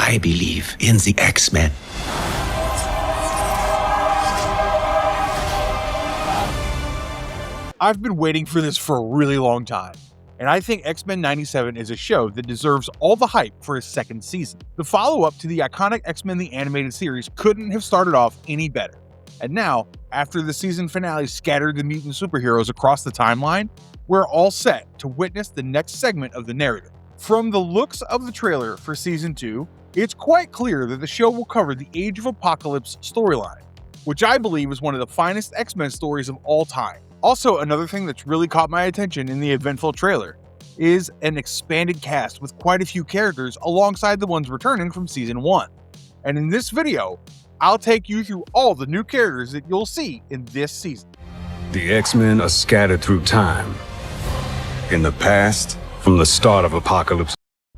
I believe in the X-Men. I've been waiting for this for a really long time, and I think X-Men 97 is a show that deserves all the hype for its second season. The follow-up to the iconic X-Men the Animated Series couldn't have started off any better. And now, after the season finale scattered the mutant superheroes across the timeline, we're all set to witness the next segment of the narrative. From the looks of the trailer for Season 2, it's quite clear that the show will cover the Age of Apocalypse storyline, which I believe is one of the finest X-Men stories of all time. Also, another thing that's really caught my attention in the eventful trailer is an expanded cast with quite a few characters alongside the ones returning from Season 1. And in this video, I'll take you through all the new characters that you'll see in this season. The X-Men are scattered through time. In the past, from the start of Apocalypse.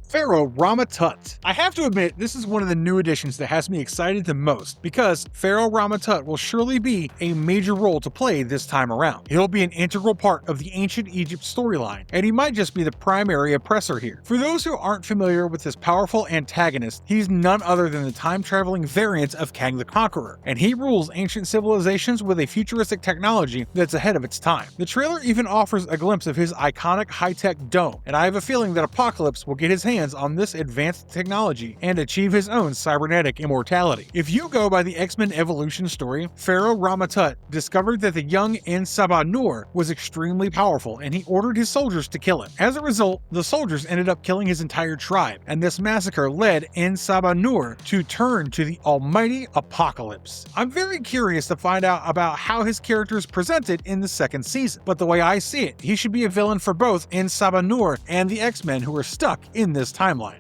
Pharaoh Rama-Tut. I have to admit, this is one of the new additions that has me excited the most, because Pharaoh Rama-Tut will surely be a major role to play this time around. He'll be an integral part of the ancient Egypt storyline, and he might just be the primary oppressor here. For those who aren't familiar with this powerful antagonist, he's none other than the time-traveling variant of Kang the Conqueror, and he rules ancient civilizations with a futuristic technology that's ahead of its time. The trailer even offers a glimpse of his iconic high-tech dome, and I have a feeling that Apocalypse will get his hands on this advanced technology and achieve his own cybernetic immortality. If you go by the X-Men evolution story, Pharaoh Rama-Tut discovered that the young En-Sabah-Nur was extremely powerful, and he ordered his soldiers to kill him. As a result, the soldiers ended up killing his entire tribe, and this massacre led En-Sabah-Nur to turn to the almighty Apocalypse. I'm very curious to find out about how his character is presented in the second season, but the way I see it, he should be a villain for both En-Sabah-Nur and the X-Men who are stuck in this timeline.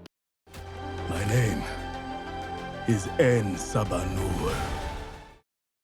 My name is En-Sabah-Nur.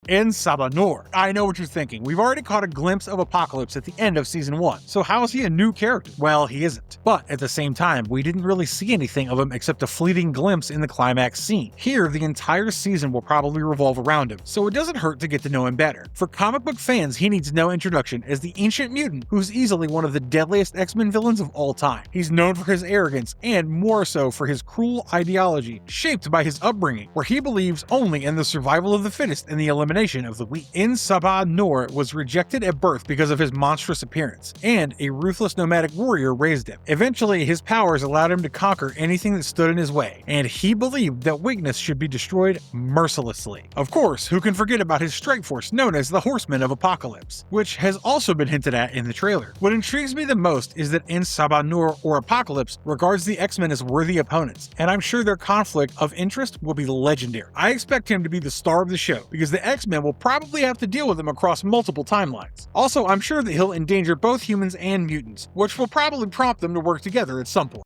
En-Sabah-Nur. I know what you're thinking. We've already caught a glimpse of Apocalypse at the end of Season 1, so how is he a new character? Well, he isn't. But at the same time, we didn't really see anything of him except a fleeting glimpse in the climax scene. Here, the entire season will probably revolve around him, so it doesn't hurt to get to know him better. For comic book fans, he needs no introduction as the Ancient Mutant, who's easily one of the deadliest X-Men villains of all time. He's known for his arrogance, and more so for his cruel ideology, shaped by his upbringing, where he believes only in the survival of the fittest and the elimination of the weak. En-Sabah-Nur was rejected at birth because of his monstrous appearance, and a ruthless nomadic warrior raised him. Eventually, his powers allowed him to conquer anything that stood in his way, and he believed that weakness should be destroyed mercilessly. Of course, who can forget about his strike force known as the Horsemen of Apocalypse, which has also been hinted at in the trailer. What intrigues me the most is that En-Sabah-Nur, or Apocalypse, regards the X-Men as worthy opponents, and I'm sure their conflict of interest will be legendary. I expect him to be the star of the show, because the X-Men will probably have to deal with him across multiple timelines. Also, I'm sure that he'll endanger both humans and mutants, which will probably prompt them to work together at some point.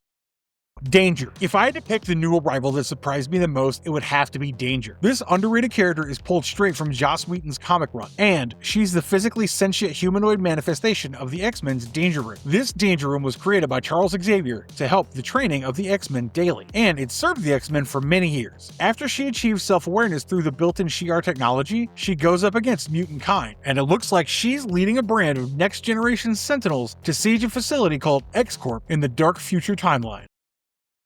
Danger. If I had to pick the new arrival that surprised me the most, it would have to be Danger. This underrated character is pulled straight from Joss Whedon's comic run, and she's the physically sentient humanoid manifestation of the X-Men's Danger Room. This Danger Room was created by Charles Xavier to help the training of the X-Men daily, and it served the X-Men for many years. After she achieves self-awareness through the built-in Shi'ar technology, she goes up against mutant kind, and it looks like she's leading a brand of next-generation Sentinels to siege a facility called X-Corp in the dark future timeline.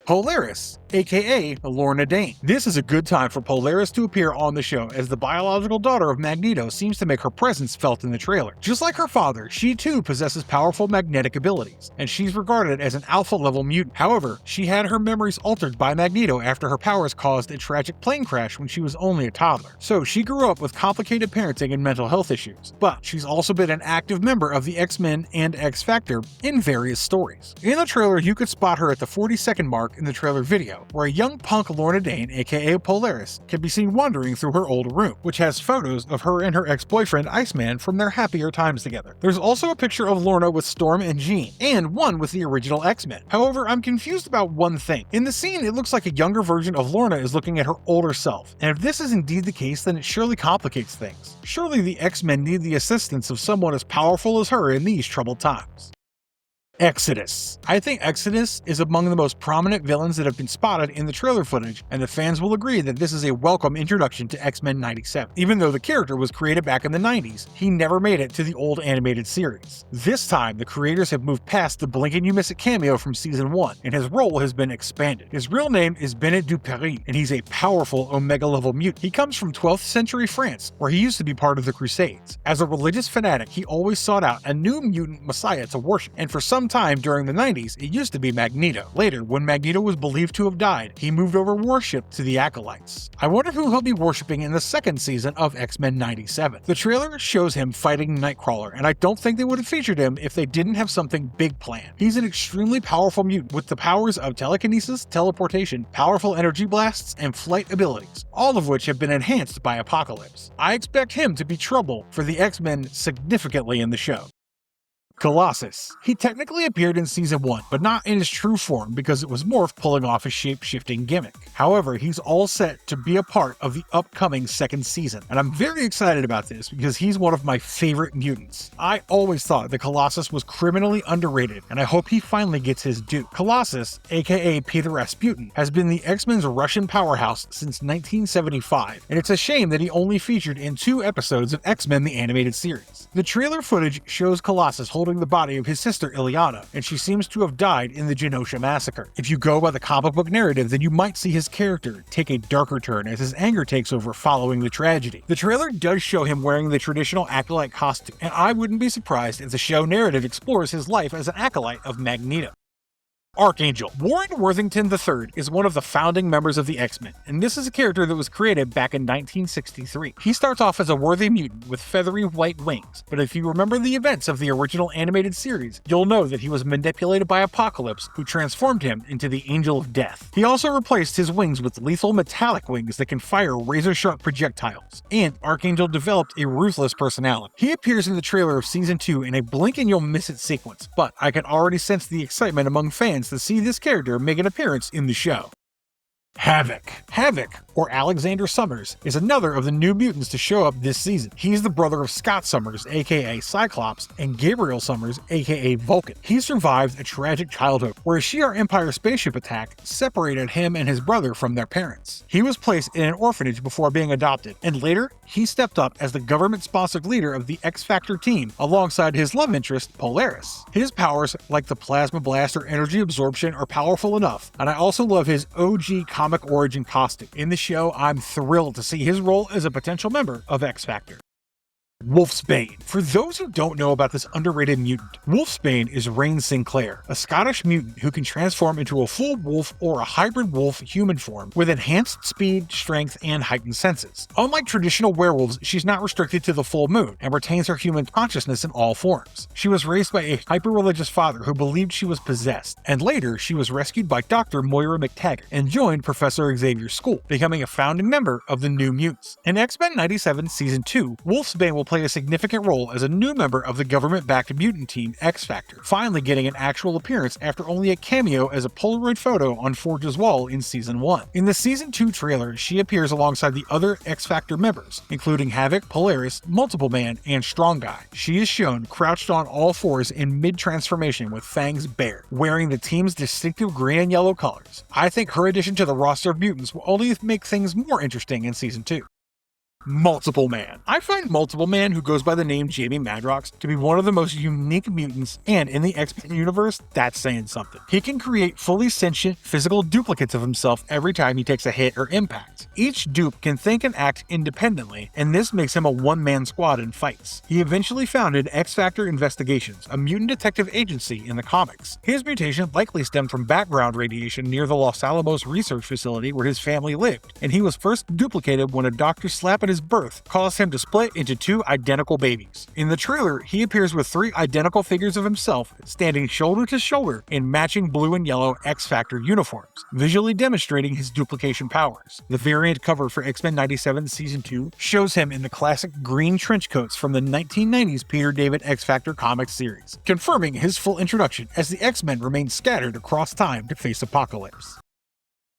Polaris, aka Lorna Dane. This is a good time for Polaris to appear on the show, as the biological daughter of Magneto seems to make her presence felt in the trailer. Just like her father, she too possesses powerful magnetic abilities, and she's regarded as an alpha-level mutant. However, she had her memories altered by Magneto after her powers caused a tragic plane crash when she was only a toddler. So she grew up with complicated parenting and mental health issues, but she's also been an active member of the X-Men and X-Factor in various stories. In the trailer, you could spot her at the 40-second mark in the trailer video, where a young punk Lorna Dane, aka Polaris, can be seen wandering through her old room, which has photos of her and her ex-boyfriend Iceman from their happier times together. There's also a picture of Lorna with Storm and Jean, and one with the original X-Men. However, I'm confused about one thing. In the scene, it looks like a younger version of Lorna is looking at her older self, and if this is indeed the case, then it surely complicates things. Surely the X-Men need the assistance of someone as powerful as her in these troubled times. Exodus. I think Exodus is among the most prominent villains that have been spotted in the trailer footage, and the fans will agree that this is a welcome introduction to X-Men 97. Even though the character was created back in the 90s, he never made it to the old animated series. This time, the creators have moved past the blink and you miss it cameo from season 1, and his role has been expanded. His real name is Bennett Duperry, and he's a powerful Omega-level mutant. He comes from 12th century France, where he used to be part of the Crusades. As a religious fanatic, he always sought out a new mutant messiah to worship, and for some time during the 90s, it used to be Magneto. Later, when Magneto was believed to have died, he moved over worship to the Acolytes. I wonder who he'll be worshipping in the second season of X-Men 97. The trailer shows him fighting Nightcrawler, and I don't think they would have featured him if they didn't have something big planned. He's an extremely powerful mutant with the powers of telekinesis, teleportation, powerful energy blasts, and flight abilities, all of which have been enhanced by Apocalypse. I expect him to be trouble for the X-Men significantly in the show. Colossus. He technically appeared in season 1, but not in his true form because it was Morph pulling off his shape-shifting gimmick. However, he's all set to be a part of the upcoming second season, and I'm very excited about this because he's one of my favorite mutants. I always thought the Colossus was criminally underrated, and I hope he finally gets his due. Colossus, aka Peter Rasputin, has been the X-Men's Russian powerhouse since 1975, and it's a shame that he only featured in 2 episodes of X-Men the Animated Series. The trailer footage shows Colossus holding the body of his sister Ilyana, and she seems to have died in the Genosha massacre. If you go by the comic book narrative, then you might see his character take a darker turn as his anger takes over following the tragedy. The trailer does show him wearing the traditional Acolyte costume, and I wouldn't be surprised if the show narrative explores his life as an Acolyte of Magneto. Archangel. Warren Worthington III is one of the founding members of the X-Men, and this is a character that was created back in 1963. He starts off as a worthy mutant with feathery white wings, but if you remember the events of the original animated series, you'll know that he was manipulated by Apocalypse, who transformed him into the Angel of Death. He also replaced his wings with lethal metallic wings that can fire razor-sharp projectiles, and Archangel developed a ruthless personality. He appears in the trailer of Season 2 in a blink and you'll miss it sequence, but I can already sense the excitement among fans to see this character make an appearance in the show. Havok. Havok, or Alexander Summers, is another of the new mutants to show up this season. He's the brother of Scott Summers, aka Cyclops, and Gabriel Summers, aka Vulcan. He survived a tragic childhood where a Shi'ar Empire spaceship attack separated him and his brother from their parents. He was placed in an orphanage before being adopted, and later, he stepped up as the government-sponsored leader of the X-Factor team alongside his love interest, Polaris. His powers, like the Plasma Blast or Energy Absorption, are powerful enough, and I also love his OG comic origin costume. In the show, I'm thrilled to see his role as a potential member of X-Factor. Wolfsbane. For those who don't know about this underrated mutant, Wolfsbane is Rain Sinclair, a Scottish mutant who can transform into a full wolf or a hybrid wolf-human form with enhanced speed, strength, and heightened senses. Unlike traditional werewolves, she's not restricted to the full moon and retains her human consciousness in all forms. She was raised by a hyper-religious father who believed she was possessed, and later she was rescued by Dr. Moira McTaggart and joined Professor Xavier's school, becoming a founding member of the New Mutants. In X-Men 97 Season 2, Wolfsbane will play a significant role as a new member of the government-backed mutant team X-Factor, finally getting an actual appearance after only a cameo as a Polaroid photo on Forge's wall in Season 1. In the Season 2 trailer, she appears alongside the other X-Factor members, including Havok, Polaris, Multiple Man, and Strong Guy. She is shown crouched on all fours in mid-transformation with fangs bared, wearing the team's distinctive green and yellow colors. I think her addition to the roster of mutants will only make things more interesting in Season 2. Multiple Man. I find Multiple Man, who goes by the name Jamie Madrox, to be one of the most unique mutants, and in the X-Men universe, that's saying something. He can create fully sentient, physical duplicates of himself every time he takes a hit or impact. Each dupe can think and act independently, and this makes him a one-man squad in fights. He eventually founded X-Factor Investigations, a mutant detective agency in the comics. His mutation likely stemmed from background radiation near the Los Alamos research facility where his family lived, and he was first duplicated when a doctor slapped at his birth caused him to split into 2 identical babies. In the trailer, he appears with 3 identical figures of himself standing shoulder to shoulder in matching blue and yellow X-Factor uniforms, visually demonstrating his duplication powers. The variant cover for X-Men 97 Season 2 shows him in the classic green trench coats from the 1990s Peter David X-Factor comics series, confirming his full introduction as the X-Men remain scattered across time to face Apocalypse.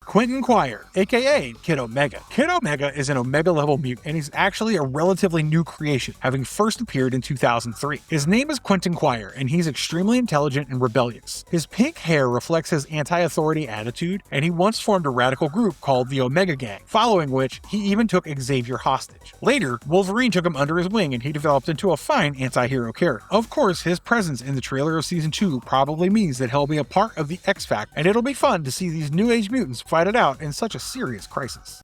Quentin Quire, aka Kid Omega. Kid Omega is an Omega level mutant, and he's actually a relatively new creation, having first appeared in 2003. His name is Quentin Quire, and he's extremely intelligent and rebellious. His pink hair reflects his anti-authority attitude, and he once formed a radical group called the Omega Gang, following which he even took Xavier hostage. Later, Wolverine took him under his wing and he developed into a fine anti-hero character. Of course, his presence in the trailer of Season 2 probably means that he'll be a part of the X-Factor, and it'll be fun to see these new age mutants fight it out in such a serious crisis.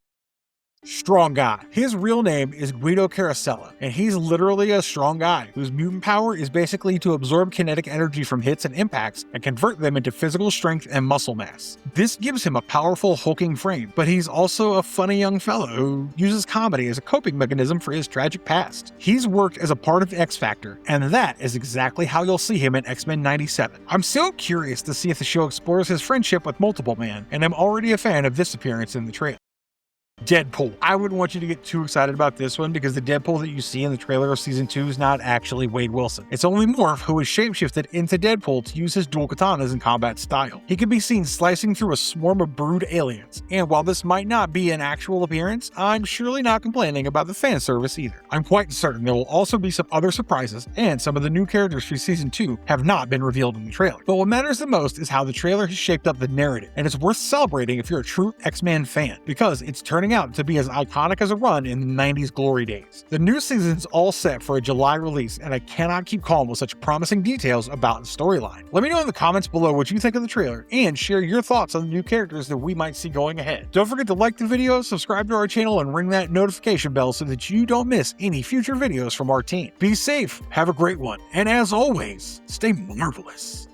Strong Guy. His real name is Guido Carosella, and he's literally a strong guy whose mutant power is basically to absorb kinetic energy from hits and impacts and convert them into physical strength and muscle mass. This gives him a powerful hulking frame, but he's also a funny young fellow who uses comedy as a coping mechanism for his tragic past. He's worked as a part of the X-Factor, and that is exactly how you'll see him in X-Men 97. I'm so curious to see if the show explores his friendship with Multiple Man, and I'm already a fan of this appearance in the trailer. Deadpool. I wouldn't want you to get too excited about this one because the Deadpool that you see in the trailer of Season 2 is not actually Wade Wilson. It's only Morph who is shapeshifted into Deadpool to use his dual katanas in combat style. He can be seen slicing through a swarm of brood aliens, and while this might not be an actual appearance, I'm surely not complaining about the fan service either. I'm quite certain there will also be some other surprises, and some of the new characters for Season 2 have not been revealed in the trailer. But what matters the most is how the trailer has shaped up the narrative, and it's worth celebrating if you're a true X-Men fan, because it's turning out to be as iconic as a run in the 90s glory days. The new season's all set for a July release, and I cannot keep calm with such promising details about the storyline. Let me know in the comments below what you think of the trailer, and share your thoughts on the new characters that we might see going ahead. Don't forget to like the video, subscribe to our channel, and ring that notification bell so that you don't miss any future videos from our team. Be safe, have a great one, and as always, stay marvelous.